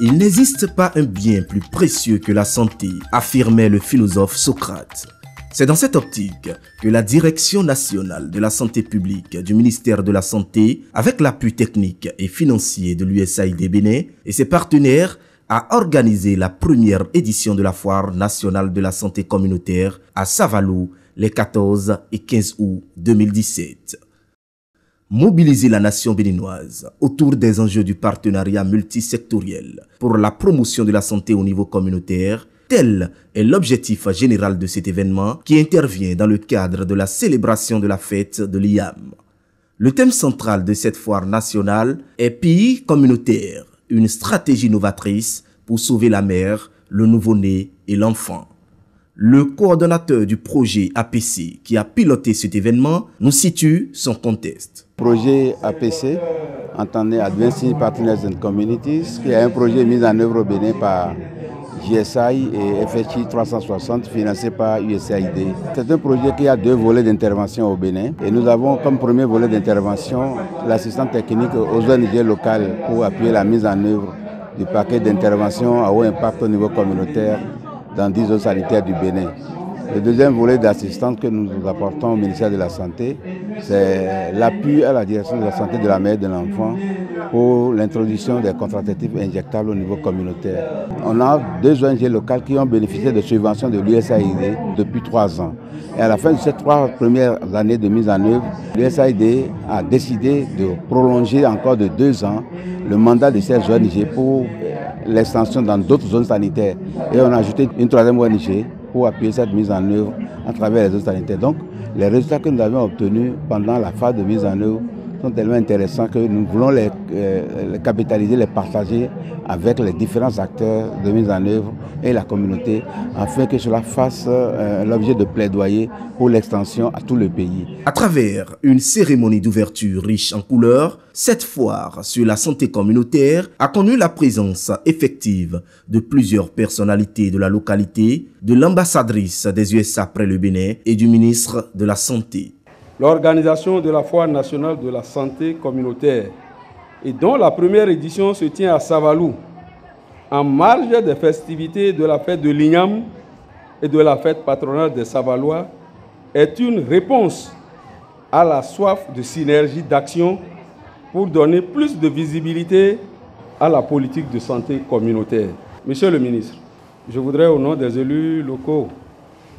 Il n'existe pas un bien plus précieux que la santé, affirmait le philosophe Socrate. C'est dans cette optique que la Direction nationale de la santé publique du ministère de la Santé, avec l'appui technique et financier de l'USAID Bénin et ses partenaires, a organisé la première édition de la Foire nationale de la santé communautaire à Savalou les 14 et 15 août 2017. Mobiliser la nation béninoise autour des enjeux du partenariat multisectoriel pour la promotion de la santé au niveau communautaire, tel est l'objectif général de cet événement qui intervient dans le cadre de la célébration de la fête de l'IAM. Le thème central de cette foire nationale est Pays communautaire, une stratégie novatrice pour sauver la mère, le nouveau-né et l'enfant. Le coordonnateur du projet APC qui a piloté cet événement nous situe son contexte. Projet APC, entendez Advancing Partners and Communities, qui est un projet mis en œuvre au Bénin par JSI et FHI 360 financé par USAID. C'est un projet qui a deux volets d'intervention au Bénin et nous avons comme premier volet d'intervention l'assistance technique aux ONG locales pour appuyer la mise en œuvre du paquet d'intervention à haut impact au niveau communautaire dans 10 zones sanitaires du Bénin. Le deuxième volet d'assistance que nous apportons au ministère de la Santé, c'est l'appui à la direction de la santé de la mère et de l'enfant pour l'introduction des contraceptifs injectables au niveau communautaire. On a deux ONG locales qui ont bénéficié de subventions de l'USAID depuis 3 ans. Et à la fin de ces 3 premières années de mise en œuvre, l'USAID a décidé de prolonger encore de 2 ans le mandat de ces ONG pour l'extension dans d'autres zones sanitaires. Et on a ajouté une 3e ONG pour appuyer cette mise en œuvre à travers les zones sanitaires. Donc, les résultats que nous avons obtenus pendant la phase de mise en œuvre sont tellement intéressants que nous voulons les capitaliser, les partager avec les différents acteurs de mise en œuvre et la communauté afin que cela fasse l'objet de plaidoyer pour l'extension à tout le pays. À travers une cérémonie d'ouverture riche en couleurs, cette foire sur la santé communautaire a connu la présence effective de plusieurs personnalités de la localité, de l'ambassadrice des USA près le Bénin et du ministre de la Santé. L'organisation de la Foire nationale de la santé communautaire et dont la première édition se tient à Savalou, en marge des festivités de la fête de l'IAM et de la fête patronale des Savalois, est une réponse à la soif de synergie d'action pour donner plus de visibilité à la politique de santé communautaire. Monsieur le ministre, je voudrais au nom des élus locaux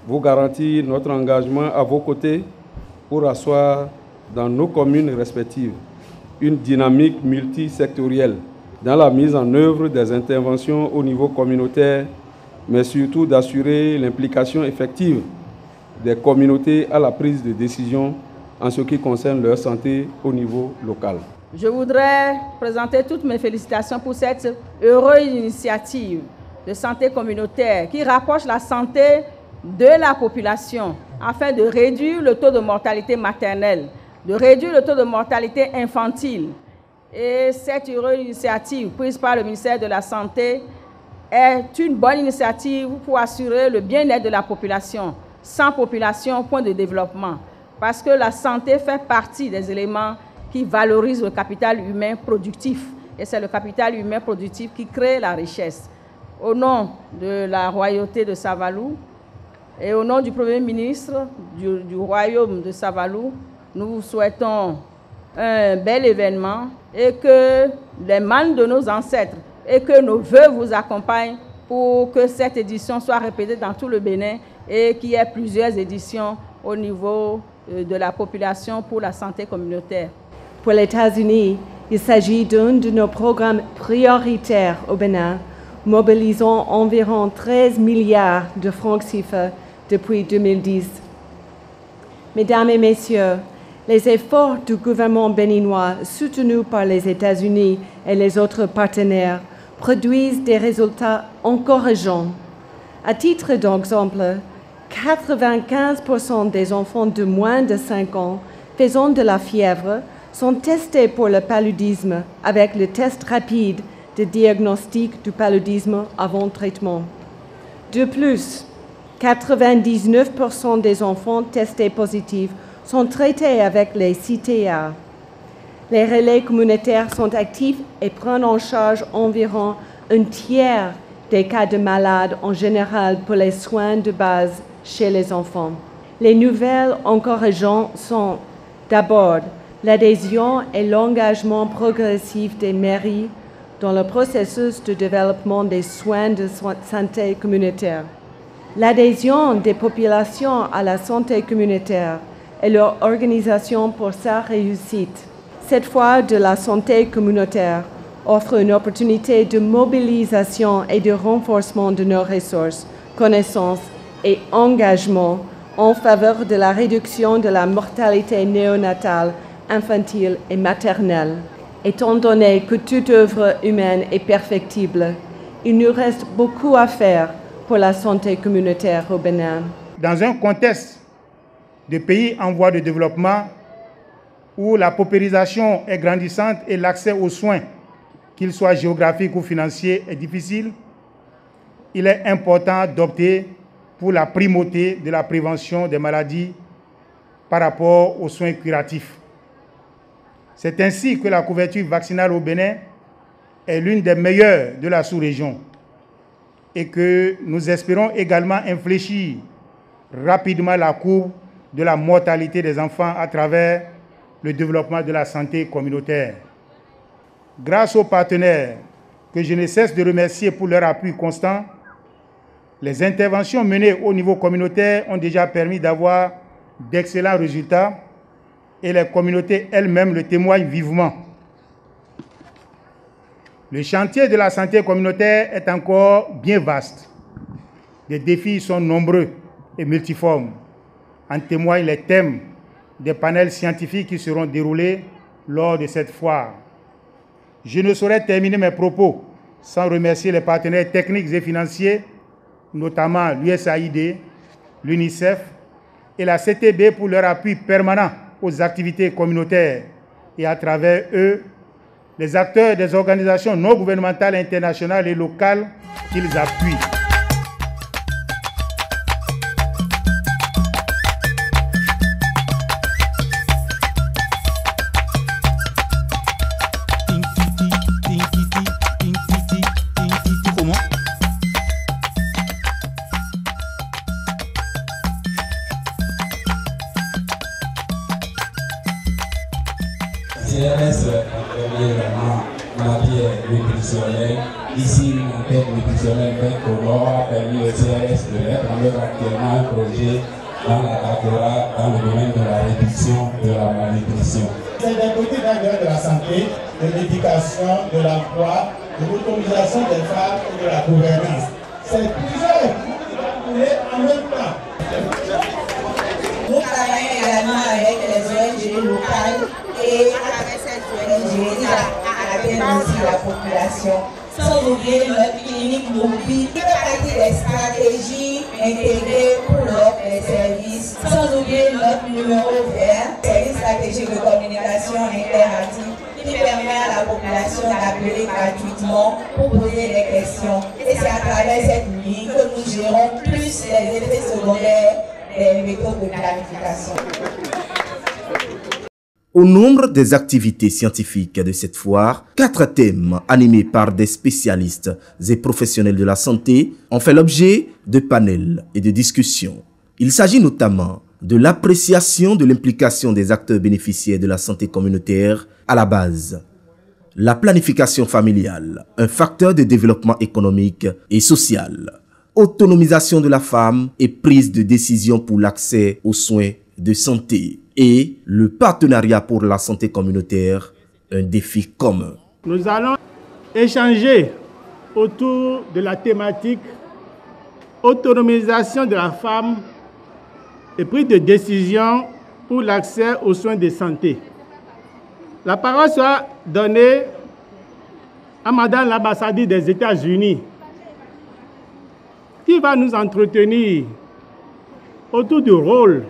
vous garantir notre engagement à vos côtés pour asseoir dans nos communes respectives une dynamique multisectorielle dans la mise en œuvre des interventions au niveau communautaire, mais surtout d'assurer l'implication effective des communautés à la prise de décision en ce qui concerne leur santé au niveau local. Je voudrais présenter toutes mes félicitations pour cette heureuse initiative de santé communautaire qui rapproche la santé de la population afin de réduire le taux de mortalité maternelle, de réduire le taux de mortalité infantile. Et cette heureuse initiative prise par le ministère de la Santé est une bonne initiative pour assurer le bien-être de la population. Sans population, point de développement. Parce que la santé fait partie des éléments qui valorisent le capital humain productif. Et c'est le capital humain productif qui crée la richesse. Au nom de la royauté de Savalou et au nom du Premier ministre du royaume de Savalou, nous vous souhaitons un bel événement et que les mannes de nos ancêtres et que nos vœux vous accompagnent pour que cette édition soit répétée dans tout le Bénin et qu'il y ait plusieurs éditions au niveau de la population pour la santé communautaire. Pour les États-Unis, il s'agit d'un de nos programmes prioritaires au Bénin, mobilisant environ 13 milliards de francs CFA depuis 2010. Mesdames et messieurs, les efforts du gouvernement béninois soutenus par les États-Unis et les autres partenaires produisent des résultats encourageants. À titre d'exemple, 95% des enfants de moins de 5 ans faisant de la fièvre sont testés pour le paludisme avec le test rapide de diagnostic du paludisme avant traitement. De plus, 99% des enfants testés positifs sont traités avec les CTA. Les relais communautaires sont actifs et prennent en charge environ un tiers des cas de malades en général pour les soins de base chez les enfants. Les nouvelles encourageantes sont d'abord l'adhésion et l'engagement progressif des mairies dans le processus de développement des soins de santé communautaire. L'adhésion des populations à la santé communautaire et leur organisation pour sa réussite. Cette fois de la santé communautaire offre une opportunité de mobilisation et de renforcement de nos ressources, connaissances et engagements en faveur de la réduction de la mortalité néonatale, infantile et maternelle. Étant donné que toute œuvre humaine est perfectible, il nous reste beaucoup à faire pour la santé communautaire au Bénin. Dans un contexte de pays en voie de développement où la paupérisation est grandissante et l'accès aux soins, qu'ils soient géographiques ou financiers, est difficile, il est important d'opter pour la primauté de la prévention des maladies par rapport aux soins curatifs. C'est ainsi que la couverture vaccinale au Bénin est l'une des meilleures de la sous-région et que nous espérons également infléchir rapidement la courbe de la mortalité des enfants à travers le développement de la santé communautaire. Grâce aux partenaires que je ne cesse de remercier pour leur appui constant, les interventions menées au niveau communautaire ont déjà permis d'avoir d'excellents résultats et les communautés elles-mêmes le témoignent vivement. Le chantier de la santé communautaire est encore bien vaste. Les défis sont nombreux et multiformes. En témoignent les thèmes des panels scientifiques qui seront déroulés lors de cette foire. Je ne saurais terminer mes propos sans remercier les partenaires techniques et financiers, notamment l'USAID, l'UNICEF et la CTB pour leur appui permanent aux activités communautaires et à travers eux, les acteurs des organisations non gouvernementales internationales et locales qu'ils appuient. CRS est vraiment matière nutritionnelle. Ici, une enquête nutritionnelle faite au Nord a permis au CRS de mettre en œuvre actuellement un projet dans la doctorat dans le domaine de la réduction de la malnutrition. C'est d'un côté de la santé, de l'éducation, de l'emploi, de l'autonomisation des femmes et de la gouvernance. C'est plusieurs équipes qui vont couler en même temps. Nous travaillons également avec les ONG locales et avec cette ONG à atteindre aussi la population. Sans oublier notre clinique mobile qui fait partie des stratégies intégrées pour l'offre des services. Sans oublier notre numéro vert, service stratégique de communication interactive qui permet à la population d'appeler gratuitement pour poser des questions. Et c'est à travers cette ligne que nous gérons plus les effets secondaires des méthodes de planification. Au nombre des activités scientifiques de cette foire, 4 thèmes animés par des spécialistes et professionnels de la santé ont fait l'objet de panels et de discussions. Il s'agit notamment de l'appréciation de l'implication des acteurs bénéficiaires de la santé communautaire à la base, la planification familiale, un facteur de développement économique et social, autonomisation de la femme et prise de décision pour l'accès aux soins de santé, et le partenariat pour la santé communautaire, un défi commun. Nous allons échanger autour de la thématique autonomisation de la femme et prise de décision pour l'accès aux soins de santé. La parole sera donnée à Madame l'ambassadrice des États-Unis qui va nous entretenir autour du rôle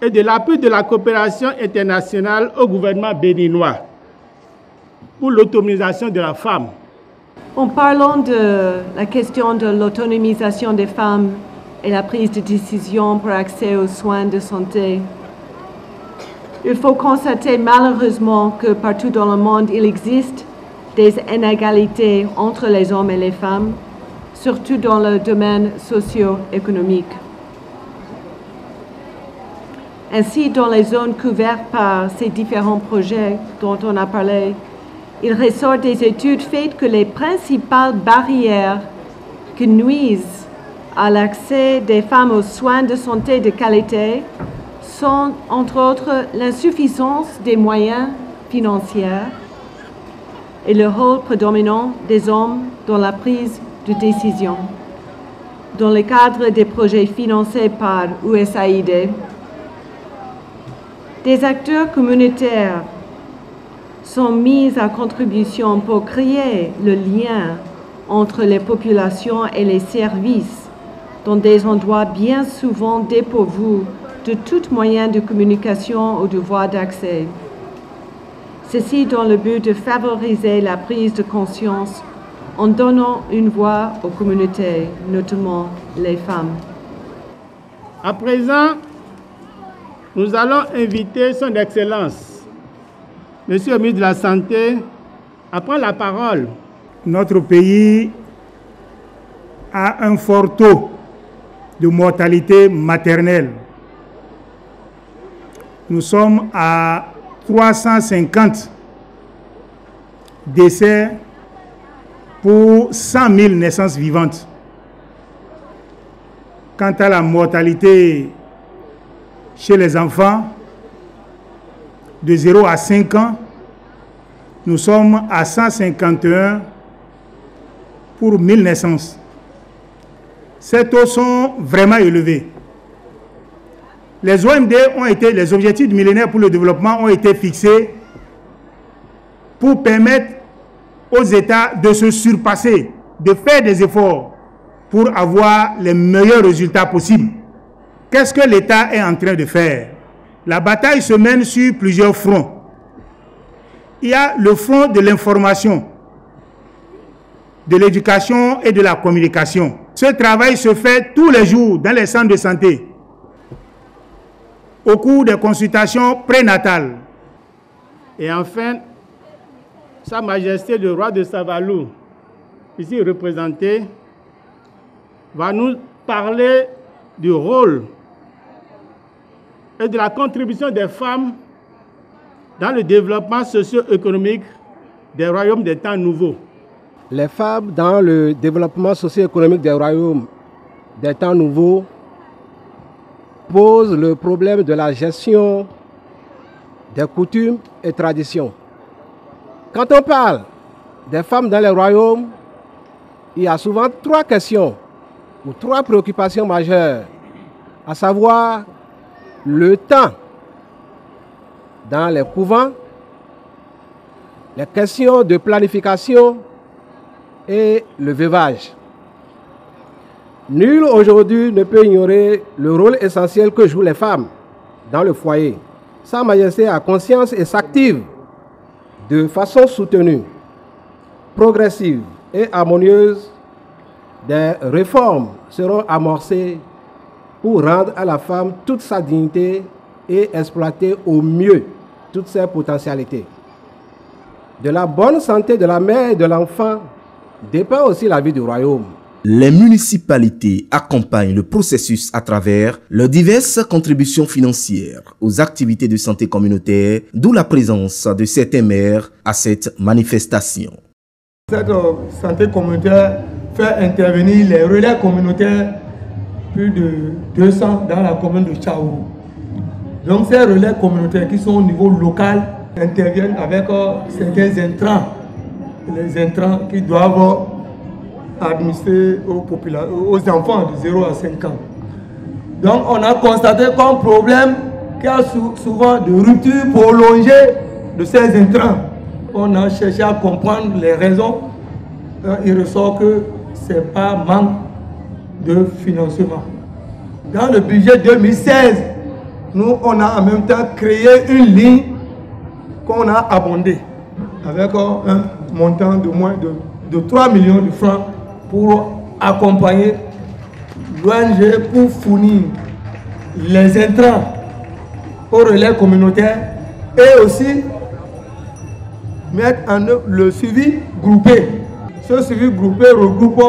et de l'appui de la coopération internationale au gouvernement béninois pour l'autonomisation de la femme. En parlant de la question de l'autonomisation des femmes et la prise de décision pour accès aux soins de santé, il faut constater malheureusement que partout dans le monde, il existe des inégalités entre les hommes et les femmes, surtout dans le domaine socio-économique. Ainsi, dans les zones couvertes par ces différents projets dont on a parlé, il ressort des études faites que les principales barrières qui nuisent à l'accès des femmes aux soins de santé de qualité sont, entre autres, l'insuffisance des moyens financiers et le rôle prédominant des hommes dans la prise de décision. Dans le cadre des projets financés par USAID, des acteurs communautaires sont mis à contribution pour créer le lien entre les populations et les services dans des endroits bien souvent dépourvus de tout moyen de communication ou de voie d'accès. Ceci dans le but de favoriser la prise de conscience en donnant une voix aux communautés, notamment les femmes. À présent, nous allons inviter son Excellence, Monsieur le ministre de la Santé, à prendre la parole. Notre pays a un fort taux de mortalité maternelle. Nous sommes à 350 décès pour 100 000 naissances vivantes. Quant à la mortalité chez les enfants de 0 à 5 ans, nous sommes à 151 pour 1000 naissances. Ces taux sont vraiment élevés. Les OMD les objectifs du millénaire pour le développement ont été fixés pour permettre aux États de se surpasser, de faire des efforts pour avoir les meilleurs résultats possibles. Qu'est-ce que l'État est en train de faire? La bataille se mène sur plusieurs fronts. Il y a le front de l'information, de l'éducation et de la communication. Ce travail se fait tous les jours dans les centres de santé, au cours des consultations prénatales. Et enfin, Sa Majesté le roi de Savalou, ici représenté, va nous parler du rôle et de la contribution des femmes dans le développement socio-économique des royaumes des temps nouveaux. Les femmes dans le développement socio-économique des royaumes des temps nouveaux posent le problème de la gestion des coutumes et traditions. Quand on parle des femmes dans les royaumes, il y a souvent 3 questions ou 3 préoccupations majeures, à savoir le temps dans les couvents, les questions de planification et le veuvage. Nul aujourd'hui ne peut ignorer le rôle essentiel que jouent les femmes dans le foyer. Sa Majesté a conscience et s'active de façon soutenue, progressive et harmonieuse. Des réformes seront amorcées pour rendre à la femme toute sa dignité et exploiter au mieux toutes ses potentialités. De la bonne santé de la mère et de l'enfant dépend aussi la vie du royaume. Les municipalités accompagnent le processus à travers leurs diverses contributions financières aux activités de santé communautaire, d'où la présence de certains maires à cette manifestation. Cette santé communautaire fait intervenir les relais communautaires, plus de 200 dans la commune de Tchaourou. Donc ces relais communautaires qui sont au niveau local interviennent avec certains intrants, les intrants qui doivent administrer aux enfants de 0 à 5 ans. Donc on a constaté comme problème qu'il y a souvent de ruptures prolongées de ces intrants. On a cherché à comprendre les raisons. Il ressort que ce n'est pas manque de financement. Dans le budget 2016, nous on a en même temps créé une ligne qu'on a abondée avec un montant de moins de 3 millions de francs pour accompagner l'ONG pour fournir les intrants aux relais communautaires et aussi mettre en œuvre le suivi groupé. Ce suivi groupé regroupe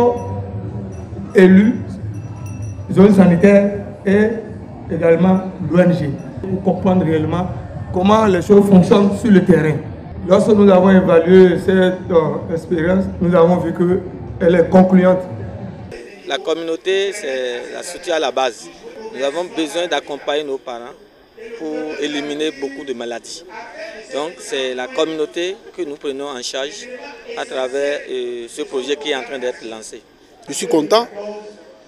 élus, zones sanitaires et également l'ONG pour comprendre réellement comment les choses fonctionnent sur le terrain. Lorsque nous avons évalué cette expérience, nous avons vu qu'elle est concluante. La communauté, c'est la structure à la base. Nous avons besoin d'accompagner nos parents pour éliminer beaucoup de maladies. Donc c'est la communauté que nous prenons en charge à travers ce projet qui est en train d'être lancé. Je suis content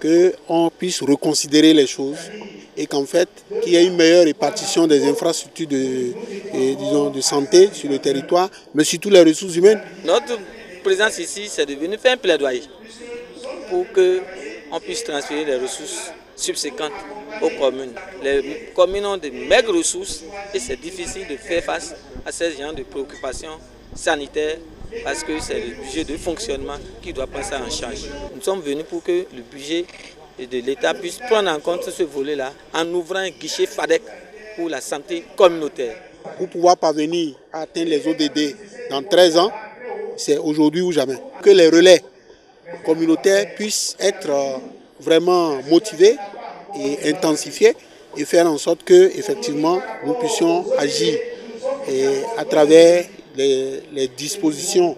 qu'on puisse reconsidérer les choses et qu'en fait, qu'il y ait une meilleure répartition des infrastructures de santé sur le territoire, mais surtout les ressources humaines. Notre présence ici, c'est de venir faire un plaidoyer pour qu'on puisse transférer les ressources subséquentes aux communes. Les communes ont de maigres ressources et c'est difficile de faire face à ces genres de préoccupations sanitaires parce que c'est le budget de fonctionnement qui doit prendre ça en charge. Nous sommes venus pour que le budget de l'État puisse prendre en compte ce volet-là en ouvrant un guichet FADEC pour la santé communautaire. Pour pouvoir parvenir à atteindre les ODD dans 13 ans, c'est aujourd'hui ou jamais. Que les relais communautaires puissent être vraiment motivés et intensifiés et faire en sorte que effectivement nous puissions agir à travers les dispositions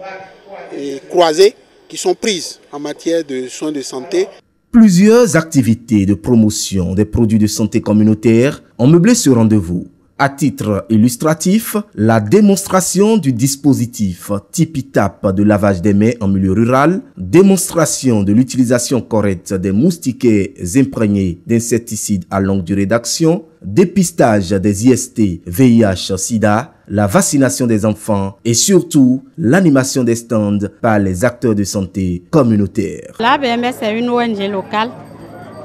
croisées qui sont prises en matière de soins de santé. Plusieurs activités de promotion des produits de santé communautaire ont meublé ce rendez-vous. À titre illustratif, la démonstration du dispositif Tipi-Tap de lavage des mains en milieu rural, démonstration de l'utilisation correcte des moustiquaires imprégnés d'insecticides à longue durée d'action, dépistage des IST, VIH, SIDA, la vaccination des enfants et surtout l'animation des stands par les acteurs de santé communautaires. La BMS est une ONG locale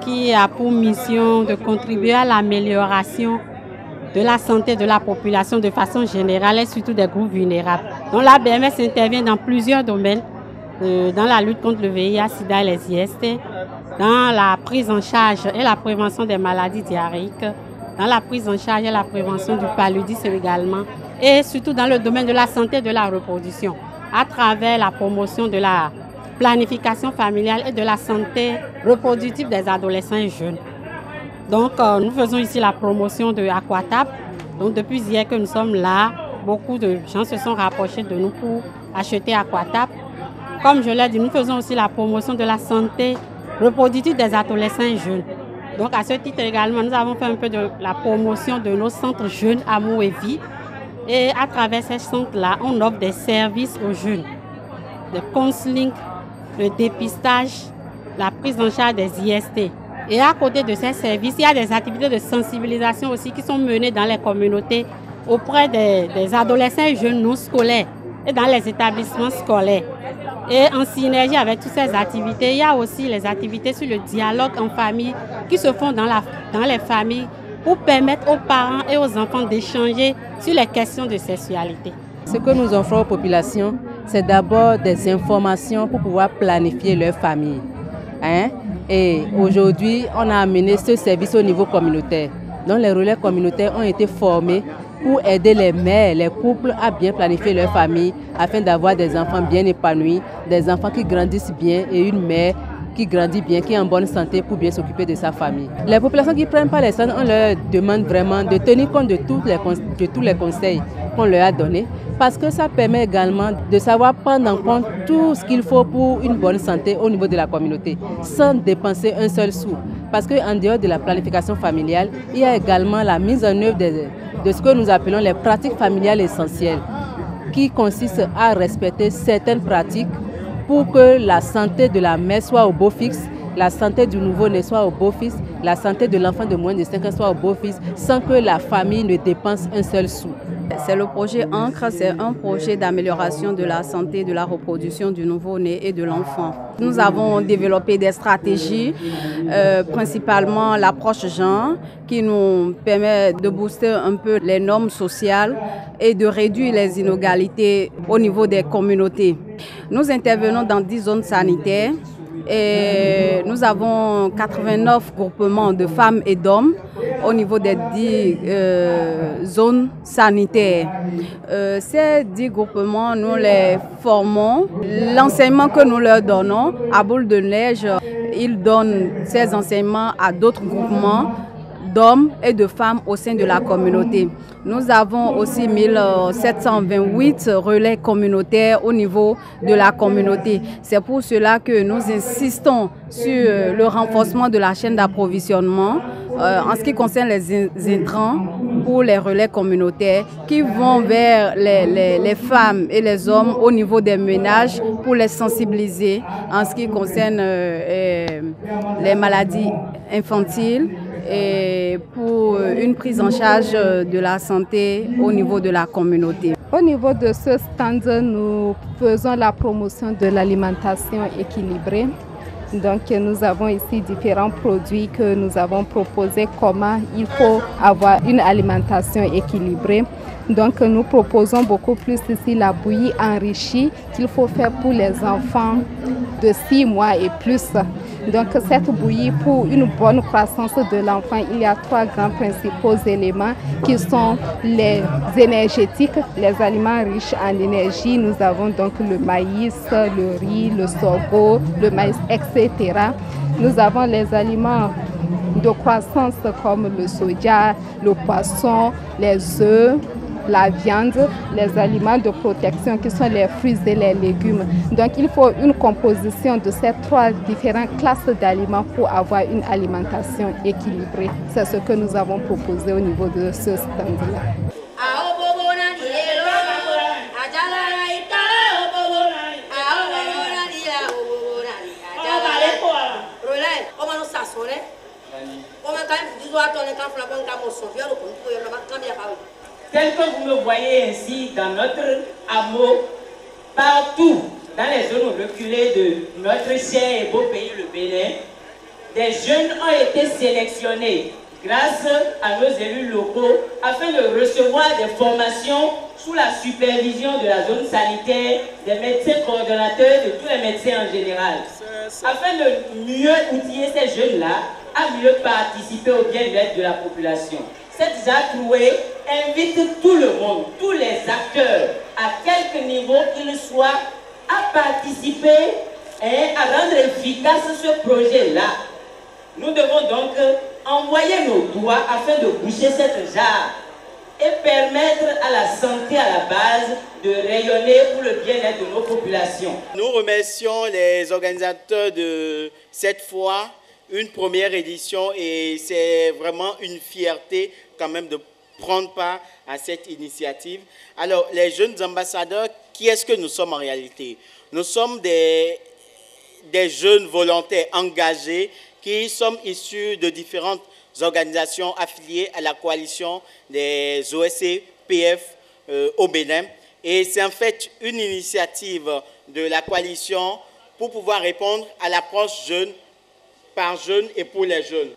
qui a pour mission de contribuer à l'amélioration de la santé de la population de façon générale et surtout des groupes vulnérables. Donc la BMS intervient dans plusieurs domaines, dans la lutte contre le VIH, SIDA et les IST, dans la prise en charge et la prévention des maladies diarrhéiques, dans la prise en charge et la prévention du paludisme également, et surtout dans le domaine de la santé et de la reproduction, à travers la promotion de la planification familiale et de la santé reproductive des adolescents et jeunes. Donc nous faisons ici la promotion de Aquatap. Donc depuis hier que nous sommes là, beaucoup de gens se sont rapprochés de nous pour acheter Aquatap. Comme je l'ai dit, nous faisons aussi la promotion de la santé reproductive des adolescents et jeunes. Donc à ce titre également, nous avons fait un peu de la promotion de nos centres jeunes Amour et Vie. Et à travers ces centres-là, on offre des services aux jeunes, le counseling, le dépistage, la prise en charge des IST. Et à côté de ces services, il y a des activités de sensibilisation aussi qui sont menées dans les communautés auprès des adolescents et jeunes non scolaires et dans les établissements scolaires. Et en synergie avec toutes ces activités, il y a aussi les activités sur le dialogue en famille qui se font dans les familles pour permettre aux parents et aux enfants d'échanger sur les questions de sexualité. Ce que nous offrons aux populations, c'est d'abord des informations pour pouvoir planifier leur famille. Et aujourd'hui, on a amené ce service au niveau communautaire. Donc les relais communautaires ont été formés pour aider les mères, les couples à bien planifier leur famille afin d'avoir des enfants bien épanouis, des enfants qui grandissent bien et une mère qui grandit bien, qui est en bonne santé pour bien s'occuper de sa famille. Les populations qui ne prennent pas les stands, on leur demande vraiment de tenir compte de tous les conseils qu'on leur a donnés parce que ça permet également de savoir prendre en compte tout ce qu'il faut pour une bonne santé au niveau de la communauté sans dépenser un seul sou. Parce qu'en dehors de la planification familiale, il y a également la mise en œuvre de ce que nous appelons les pratiques familiales essentielles qui consistent à respecter certaines pratiques pour que la santé de la mère soit au beau fixe, la santé du nouveau-né soit au beau fixe, la santé de l'enfant de moins de 5 ans soit au beau fixe, sans que la famille ne dépense un seul sou. C'est le projet Ancre, c'est un projet d'amélioration de la santé, de la reproduction du nouveau-né et de l'enfant. Nous avons développé des stratégies, principalement l'approche genre, qui nous permet de booster un peu les normes sociales et de réduire les inégalités au niveau des communautés. Nous intervenons dans 10 zones sanitaires et nous avons 89 groupements de femmes et d'hommes au niveau des 10 zones sanitaires. Ces 10 groupements, nous les formons. L'enseignement que nous leur donnons à boule de neige, ils donnent ces enseignements à d'autres groupements d'hommes et de femmes au sein de la communauté. Nous avons aussi 1728 relais communautaires au niveau de la communauté. C'est pour cela que nous insistons sur le renforcement de la chaîne d'approvisionnement en ce qui concerne les intrants pour les relais communautaires qui vont vers les femmes et les hommes au niveau des ménages pour les sensibiliser en ce qui concerne les maladies infantiles et pour une prise en charge de la santé au niveau de la communauté. Au niveau de ce stand, nous faisons la promotion de l'alimentation équilibrée. Donc nous avons ici différents produits que nous avons proposés, comment il faut avoir une alimentation équilibrée. Donc nous proposons beaucoup plus ici la bouillie enrichie qu'il faut faire pour les enfants de 6 mois et plus. Donc cette bouillie, pour une bonne croissance de l'enfant, il y a 3 grands principaux éléments qui sont les énergétiques, les aliments riches en énergie. Nous avons donc le maïs, le riz, le sorgho, le maïs, etc. Nous avons les aliments de croissance comme le soja, le poisson, les œufs, la viande, les aliments de protection qui sont les fruits et les légumes. Donc il faut une composition de ces 3 différentes classes d'aliments pour avoir une alimentation équilibrée. C'est ce que nous avons proposé au niveau de ce stand-là. Tel que vous me voyez ainsi dans notre hameau, partout dans les zones reculées de notre cher et beau pays, le Bénin, des jeunes ont été sélectionnés grâce à nos élus locaux afin de recevoir des formations sous la supervision de la zone sanitaire, des médecins coordonnateurs, de tous les médecins en général, afin de mieux outiller ces jeunes-là à mieux participer au bien-être de la population. Cette Jacques-Loué invite tout le monde, tous les acteurs, à quelque niveau qu'ils soient, à participer et à rendre efficace ce projet-là. Nous devons donc envoyer nos doigts afin de boucher cette jarre et permettre à la santé à la base de rayonner pour le bien-être de nos populations. Nous remercions les organisateurs de cette fois, une première édition, et c'est vraiment une fierté quand même de prendre part à cette initiative. Alors, les jeunes ambassadeurs, qui est-ce que nous sommes en réalité? Nous sommes des jeunes volontaires engagés qui sommes issus de différentes organisations affiliées à la coalition des OSCE-PF au Bénin. Et c'est en fait une initiative de la coalition pour pouvoir répondre à l'approche jeune par jeunes et pour les jeunes.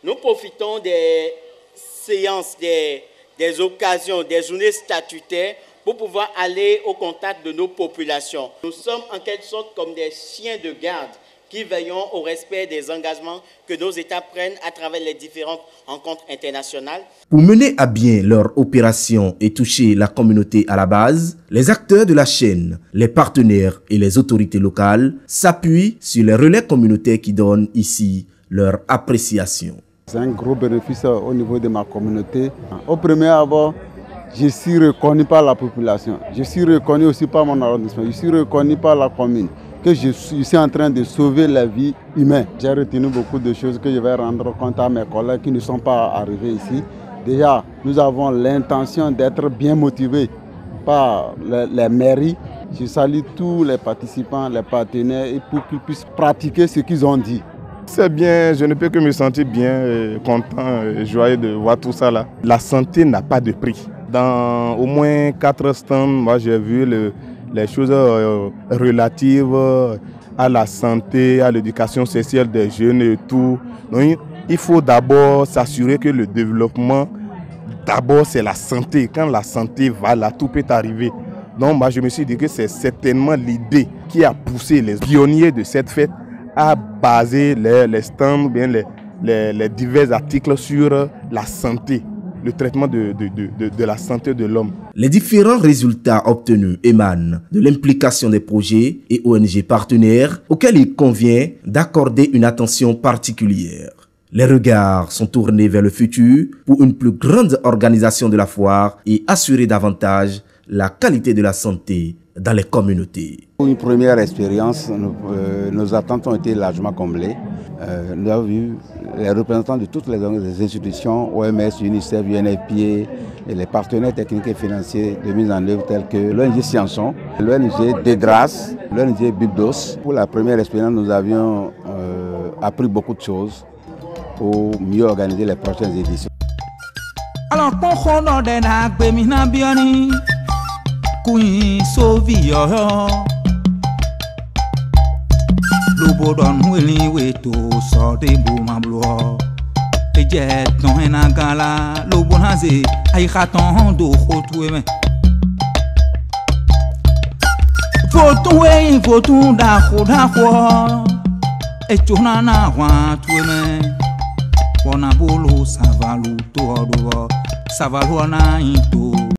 Nous profitons des séances, des occasions, des journées statutaires pour pouvoir aller au contact de nos populations. Nous sommes en quelque sorte comme des chiens de garde qui veillons au respect des engagements que nos États prennent à travers les différentes rencontres internationales. Pour mener à bien leur opération et toucher la communauté à la base, les acteurs de la chaîne, les partenaires et les autorités locales s'appuient sur les relais communautaires qui donnent ici leur appréciation. C'est un gros bénéfice au niveau de ma communauté. Au premier abord, je suis reconnu par la population. Je suis reconnu aussi par mon arrondissement. Je suis reconnu par la commune. Que je suis en train de sauver la vie humaine. J'ai retenu beaucoup de choses que je vais rendre compte à mes collègues qui ne sont pas arrivés ici. Déjà, nous avons l'intention d'être bien motivés par les mairies. Je salue tous les participants, les partenaires, et pour qu'ils puissent pratiquer ce qu'ils ont dit. C'est bien, je ne peux que me sentir bien, content, joyeux de voir tout ça là. La santé n'a pas de prix. Dans au moins 4 stands, moi j'ai vu les choses relatives à la santé, à l'éducation sexuelle des jeunes et tout. Donc, il faut d'abord s'assurer que le développement, d'abord c'est la santé. Quand la santé va là, tout peut arriver. Donc moi je me suis dit que c'est certainement l'idée qui a poussé les pionniers de cette fête à baser les stands, bien les divers articles sur la santé, le traitement de la santé de l'homme. Les différents résultats obtenus émanent de l'implication des projets et ONG partenaires auxquels il convient d'accorder une attention particulière. Les regards sont tournés vers le futur pour une plus grande organisation de la foire et assurer davantage la qualité de la santé dans les communautés. Pour une première expérience, nos attentes ont été largement comblées. Nous avons vu les représentants de toutes les institutions, OMS, UNICEF, UNFPA, et les partenaires techniques et financiers de mise en œuvre tels que l'ONG Scienson, l'ONG Dedras, l'ONG Bibdos. Pour la première expérience, nous avions appris beaucoup de choses pour mieux organiser les prochaines éditions. Alors, Queen Sovio Lubodon willing way to saw the boom and blow. A jet no in a gala, Lubonazi, I had on do hot women. For to da hoda, a chunana want women. Wanabulu Savalu to Savaluana into.